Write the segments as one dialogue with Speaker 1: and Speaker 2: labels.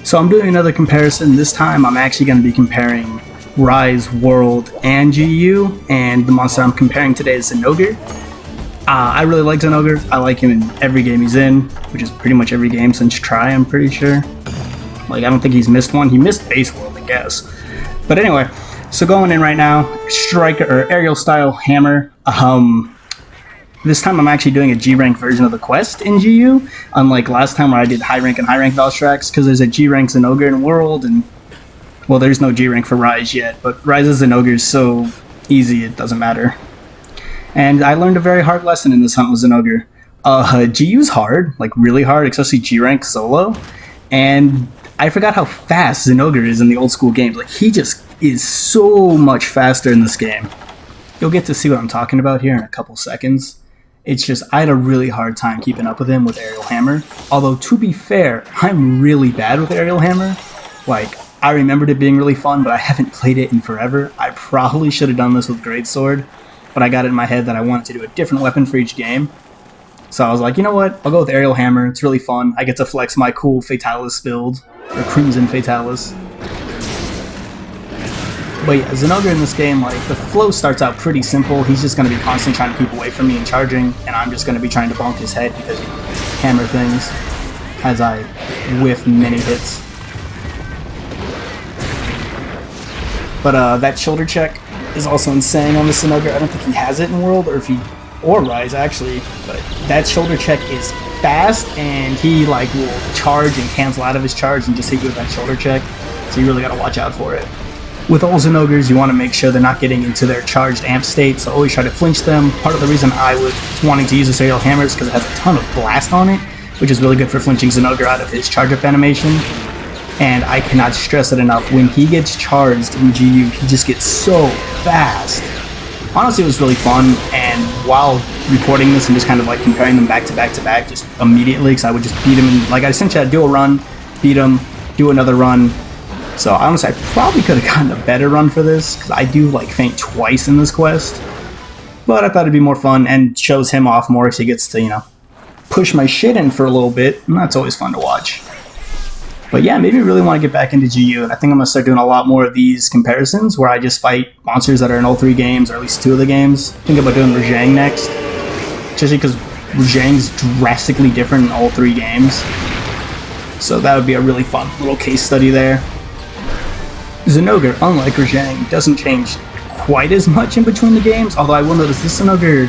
Speaker 1: So I'm doing another comparison. This time I'm actually going to be comparing Rise, World, and GU, and the monster I'm comparing today is Zinogre. I really like Zinogre. I like him in every game he's in, which is pretty much every game since Try, I'm pretty sure. Like, I don't think he's missed one. He missed Base World, I guess. But anyway, so going in right now, Striker, or Aerial Style Hammer. This time I'm actually doing a G-Rank version of the quest in GU, unlike last time where I did high rank and high rank Valstrax, because there's a G-Rank Zinogre in World, and, well, there's no G-Rank for Rise yet, but Rise's Zinogre is so easy it doesn't matter. And I learned a very hard lesson in this hunt with Zinogre. GU's hard, like really hard, especially G-Rank solo, and I forgot how fast Zinogre is in the old school games. Like, he just is so much faster in this game. You'll get to see what I'm talking about here in a couple seconds. It's just, I had a really hard time keeping up with him with Aerial Hammer. Although, to be fair, I'm really bad with Aerial Hammer. Like, I remembered it being really fun, but I haven't played it in forever. I probably should have done this with Greatsword, but I got it in my head that I wanted to do a different weapon for each game. So I was like, you know what, I'll go with Aerial Hammer. It's really fun. I get to flex my cool Fatalis build, or Crimson Fatalis. But yeah, Zinogre in this game, like, the flow starts out pretty simple. He's just going to be constantly trying to keep away from me and charging, and I'm just going to be trying to bonk his head because, you know, hammer things, as I whiff many hits. But that shoulder check is also insane on the Zinogre. I don't think he has it in World, or Rise, actually, but that shoulder check is fast, and he, like, will charge and cancel out of his charge and just hit you with that shoulder check, so you really got to watch out for it. With all Zinogres, you want to make sure they're not getting into their charged amp state, so always try to flinch them. Part of the reason I was wanting to use this Aerial Hammer is because it has a ton of blast on it, which is really good for flinching Zinogre out of his charge-up animation. And I cannot stress it enough, when he gets charged in GU, he just gets so fast. Honestly, it was really fun, and while recording this and just kind of like comparing them back to back to back, just immediately, because I would just beat him, and like I essentially had to do a run, beat him, do another run. So honestly, I probably could have gotten a better run for this, because I do like faint twice in this quest. But I thought it'd be more fun, and shows him off more, so he gets to, you know, push my shit in for a little bit, and that's always fun to watch. But yeah, maybe I really want to get back into GU, and I think I'm going to start doing a lot more of these comparisons, where I just fight monsters that are in all 3 games, or at least 2 of the games. Think about doing Rajang next, especially because Rajang's drastically different in all 3 games. So that would be a really fun little case study there. Zinogre, unlike Rajang, doesn't change quite as much in between the games, although I will notice this Zinogre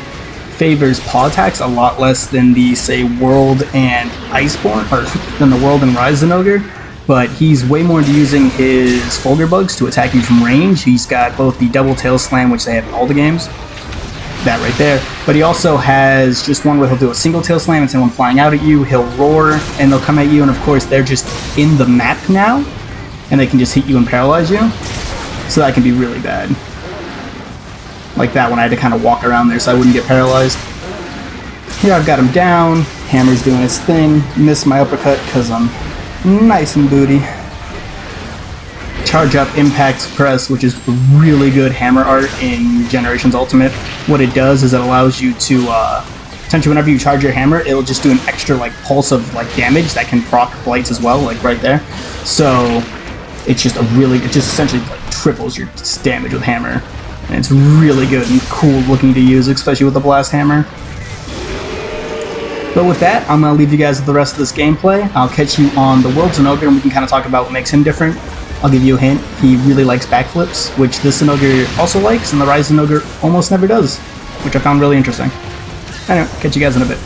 Speaker 1: favors paw attacks a lot less than the, say, World and Iceborne, or than the World and Rise Zinogre, but he's way more into using his Folder Bugs to attack you from range. He's got both the double tail slam, which they have in all the games, that right there, but he also has just one where he'll do a single tail slam and send one flying out at you, he'll roar, and they'll come at you, and of course they're just in the map now, and they can just hit you and paralyze you, so that can be really bad. Like that one, I had to kind of walk around there so I wouldn't get paralyzed. Here I've got him down, Hammer's doing his thing, missed my uppercut because I'm nice and booty. Charge up, impact, press, which is really good Hammer art in Generations Ultimate. What it does is it allows you to, essentially whenever you charge your Hammer, it'll just do an extra like pulse of like damage that can proc blights as well, like right there. So it's just it just essentially like triples your damage with Hammer. And it's really good and cool looking to use, especially with the Blast Hammer. But with that, I'm going to leave you guys with the rest of this gameplay. I'll catch you on the World Zinogre, and we can kind of talk about what makes him different. I'll give you a hint, he really likes backflips, which this Zinogre also likes, and the Rise Zinogre almost never does, which I found really interesting. Anyway, catch you guys in a bit.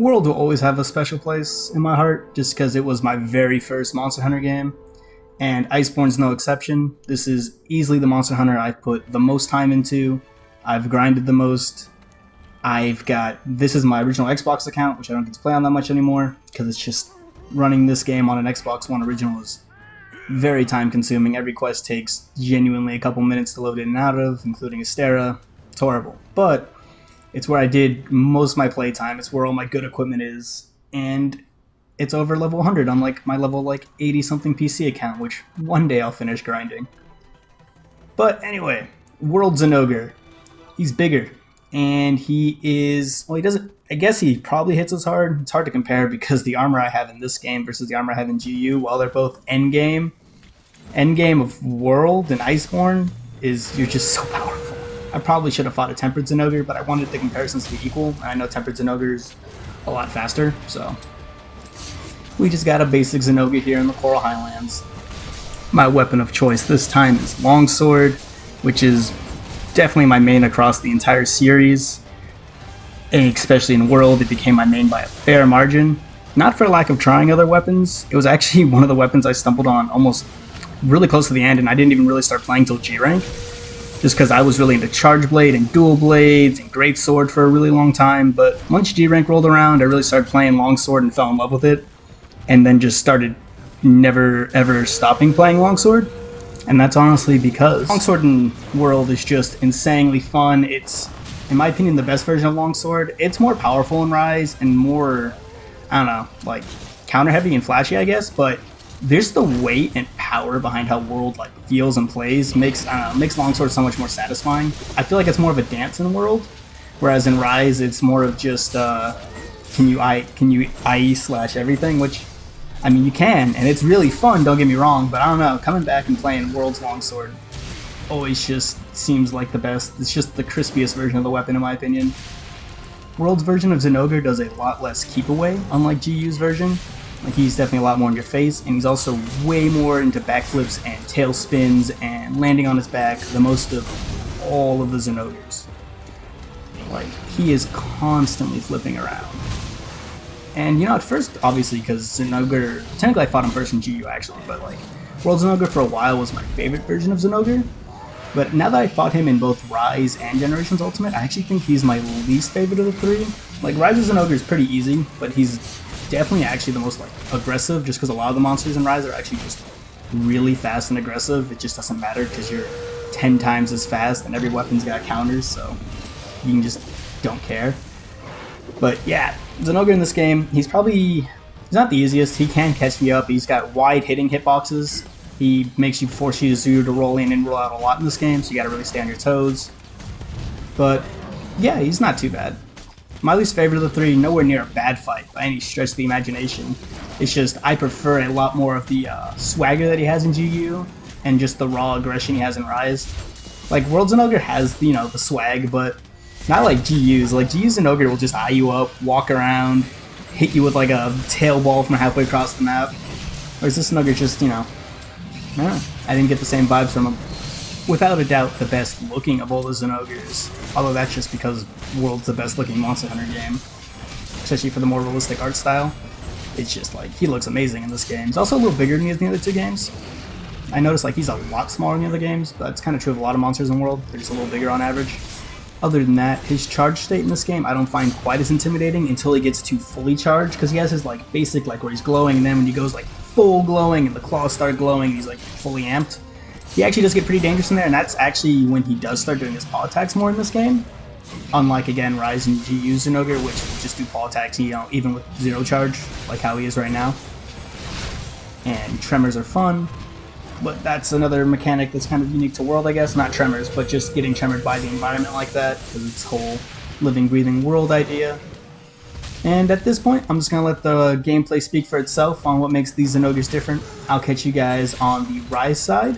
Speaker 1: World will always have a special place in my heart just because it was my very first Monster Hunter game, and Iceborne's no exception. This is easily the Monster Hunter I've put the most time into. I've grinded the most. This is my original Xbox account, which I don't get to play on that much anymore because it's just running this game on an Xbox One original is very time consuming. Every quest takes genuinely a couple minutes to load in and out of, including Astera. It's horrible. But it's where I did most of my playtime. It's where all my good equipment is. And it's over level 100 on like my level 80 something PC account, which one day I'll finish grinding. But anyway, World Zinogre. He's bigger. And he doesn't, I guess he probably hits as hard. It's hard to compare because the armor I have in this game versus the armor I have in GU, while they're both endgame of World and Iceborne, you're just so powerful. I probably should have fought a Tempered Zinogre, but I wanted the comparisons to be equal, and I know Tempered Zinogre's a lot faster, so we just got a basic Zinogre here in the Coral Highlands. My weapon of choice this time is Longsword, which is definitely my main across the entire series, and especially in World, it became my main by a fair margin. Not for lack of trying other weapons, it was actually one of the weapons I stumbled on almost really close to the end, and I didn't even really start playing till G rank, just because I was really into Charge Blade and Dual Blades and Great Sword for a really long time. But once G rank rolled around, I really started playing Longsword and fell in love with it, and then just started never ever stopping playing Longsword. And that's honestly because Longsword in World is just insanely fun. It's, in my opinion, the best version of Longsword. It's more powerful in Rise and more, I don't know, like counter heavy and flashy, I guess, but there's the weight and power behind how World feels and plays makes Longsword so much more satisfying. I feel like it's more of a dance in World, whereas in Rise it's more of just can you IE slash everything, which I mean, you can, and it's really fun, don't get me wrong, but I don't know, coming back and playing World's Longsword always just seems like the best. It's just the crispiest version of the weapon, in my opinion. World's version of Zinogre does a lot less keep away, unlike GU's version. Like, he's definitely a lot more in your face, and he's also way more into backflips and tail spins and landing on his back, the most of all of the Zinogres. Like, he is constantly flipping around. And, you know, at first, obviously, because Zinogre, technically I fought him first in GU, actually, but, like, World Zinogre for a while was my favorite version of Zinogre. But now that I fought him in both Rise and Generations Ultimate, I actually think he's my least favorite of the three. Like, Rise's Zinogre is pretty easy, but he's definitely actually the most, aggressive, just because a lot of the monsters in Rise are actually just really fast and aggressive. It just doesn't matter, because you're 10 times as fast, and every weapon's got counters, so you can just don't care. But yeah, Zinogre in this game, he's not the easiest. He can catch you up. He's got wide hitting hitboxes. He forces you to roll in and roll out a lot in this game, so you gotta really stay on your toes. But yeah, he's not too bad. My least favorite of the three, nowhere near a bad fight by any stretch of the imagination. It's just, I prefer a lot more of the swagger that he has in GU, and just the raw aggression he has in Rise. Like, World Zinogre has, the swag, but not like GU's. Like, GU's Zinogre will just eye you up, walk around, hit you with a tail ball from halfway across the map. Whereas this Zinogre just, I don't know, I didn't get the same vibes from him. Without a doubt, the best looking of all the Zinogres, although that's just because World's the best looking Monster Hunter game, especially for the more realistic art style. It's just he looks amazing in this game. He's also a little bigger than he is in the other two games. I noticed he's a lot smaller in the other games, but that's kind of true of a lot of monsters in World. They're just a little bigger on average. Other than that, his charge state in this game I don't find quite as intimidating until he gets to fully charged, because he has his basic where he's glowing, and then when he goes full glowing and the claws start glowing, he's fully amped. He actually does get pretty dangerous in there, and that's actually when he does start doing his paw attacks more in this game. Unlike, again, Rise and GU Zinogre, which will just do paw attacks, even with zero charge, like how he is right now. And tremors are fun, but that's another mechanic that's kind of unique to World, I guess. Not tremors, but just getting tremored by the environment like that, because it's whole living, breathing world idea. And at this point, I'm just going to let the gameplay speak for itself on what makes these Zinogres different. I'll catch you guys on the Rise side.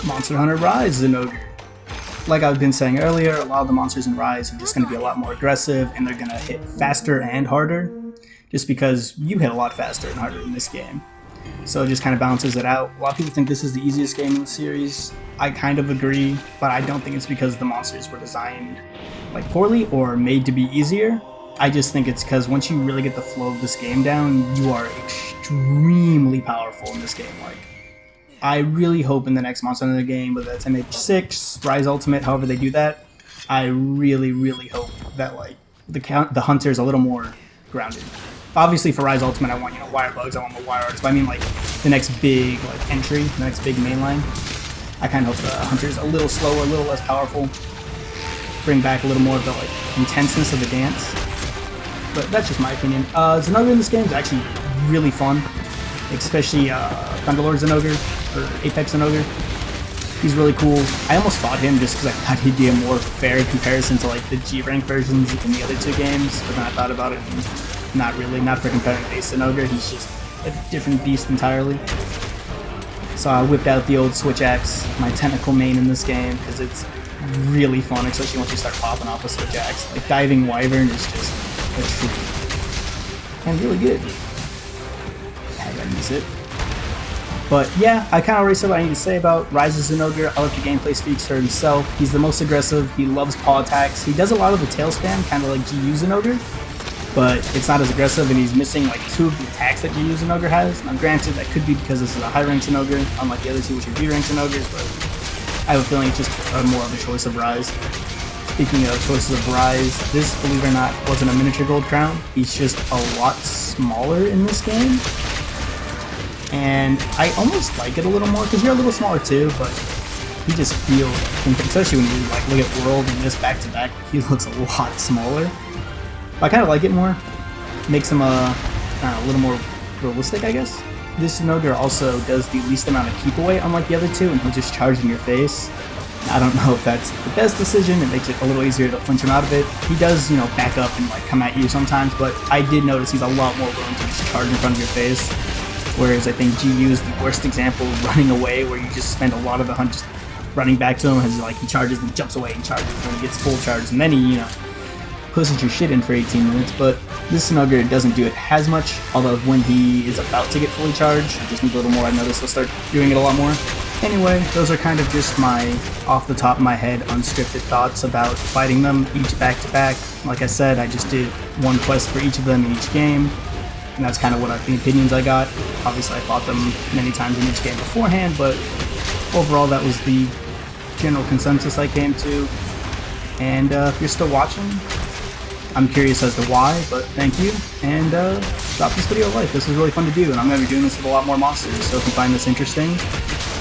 Speaker 1: Monster Hunter Rise Zinogre. Like I've been saying earlier, a lot of the monsters in Rise are just going to be a lot more aggressive, and they're going to hit faster and harder, just because you hit a lot faster and harder in this game. So it just kind of balances it out. A lot of people think this is the easiest game in the series. I kind of agree, but I don't think it's because the monsters were designed like poorly or made to be easier. I just think it's because once you really get the flow of this game down, you are extremely powerful in this game. Like, I really hope in the next Monster Hunter game, whether that's MH6, Rise Ultimate, however they do that, I really, really hope that like the hunter is a little more grounded. Obviously for Rise Ultimate, I want, you know, wire bugs, I want more wire arts, but I mean like the next big like entry, the next big mainline, I kind of hope the hunter's a little slower, a little less powerful, bring back a little more of the like intenseness of the dance. But that's just my opinion. Zinogre in this game is actually really fun, especially Thunderlord Zinogre, or Apex Zinogre. He's really cool. I almost fought him just because I thought he'd be a more fair comparison to like the G-rank versions in the other two games, but then I thought about it and not really, not for comparing base Zinogre, he's just a different beast entirely. So I whipped out the old Switch Axe, my tentacle main in this game, because it's really fun, especially once you start popping off a Switch Axe. Like Diving Wyvern is just a treat. And really good. I gotta use it. But yeah, I kind of already said what I need to say about Rise's Zinogre. I like the gameplay speaks for himself. He's the most aggressive, he loves paw attacks. He does a lot of the tail spam, kind of like GU Zinogre, but it's not as aggressive, and he's missing like 2 of the attacks that GU Zinogre has. Now granted, that could be because this is a high rank Zinogre, unlike the other two which are B rank Zinogres, but I have a feeling it's just more of a choice of Rise. Speaking of choices of Rise, this, believe it or not, wasn't a miniature gold crown. He's just a lot smaller in this game. And I almost like it a little more, because you're a little smaller too, but he just feels, especially when you like look at World and this back to back, he looks a lot smaller. But I kind of like it more. Makes him a little more realistic, I guess. This Zinogre also does the least amount of keep away, unlike the other two, and he'll just charge in your face. I don't know if that's the best decision. It makes it a little easier to flinch him out of it. He does, you know, back up and like come at you sometimes, but I did notice he's a lot more willing to just charge in front of your face. Whereas I think GU is the worst example, running away, where you just spend a lot of the hunt just running back to him, as like he charges and jumps away and charges and he gets full charge, and then he, you know, pushes your shit in for 18 minutes. But this Zinogre doesn't do it as much, although when he is about to get fully charged, he just needs a little more. I noticed he'll start doing it a lot more. Anyway, those are kind of just my off the top of my head unscripted thoughts about fighting them each back to back. Like I said, I just did one quest for each of them in each game, and that's kind of what the opinions I got. Obviously I fought them many times in each game beforehand, but overall that was the general consensus I came to. And if you're still watching, I'm curious as to why, but thank you, and drop this video a like. This was really fun to do, and I'm going to be doing this with a lot more monsters, so if you find this interesting,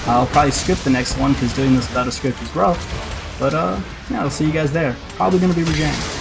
Speaker 1: I'll probably script the next one, because doing this without a script is rough. But yeah, I'll see you guys there. Probably going to be Rejang.